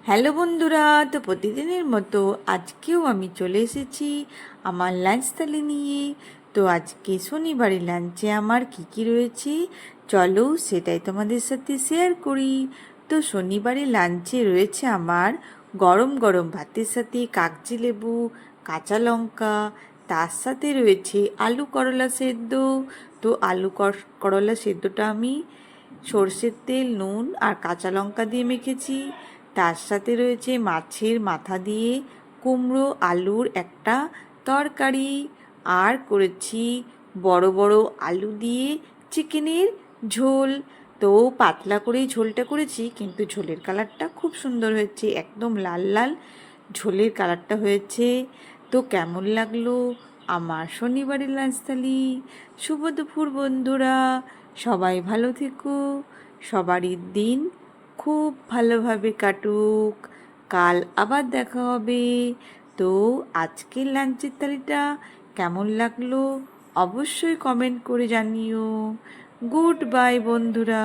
Hello বন্ধুরা, তো প্রতিদিনের মতো আজকেও আমি চলে এসেছি আমার লাঞ্চ থালি নিয়ে। তো আজকে শনিবারের লাঞ্চে আমার কি কি রয়েছে চলো সেটাই তোমাদের সাথে শেয়ার করি। তো শনিবারের লাঞ্চে রয়েছে আমার গরম গরম ভাতের সাথে কাগজি লেবু, কাঁচা লঙ্কা, তার সাথে রয়েছে আলু করলা সেদ্ধ। তো করলা সেদ্ধটা আমি সর্ষের তেল, নুন আর কাঁচা লঙ্কা দিয়ে মেখেছি। তার সাথে রয়েছে মাছের মাথা দিয়ে কুমড়ো আলুর একটা তরকারি, আর করেছি বড় বড় আলু দিয়ে চিকেনের ঝোল। তো পাতলা করেই ঝোলটা করেছি, কিন্তু ঝোলের কালারটা খুব সুন্দর হয়েছে, একদম লাল লাল ঝোলের কালারটা হয়েছে। তো কেমন লাগলো আমার শনিবারের লাঞ্চ থালি? শুভ দুপুর বন্ধুরা, সবাই ভালো থেকো, সবারই দিন খুব ভালোভাবে কাটুক। কাল আবার দেখা হবে। তো আজকের লাঞ্চের থালিটা কেমন লাগলো অবশ্যই কমেন্ট করে জানিও। গুড বাই বন্ধুরা।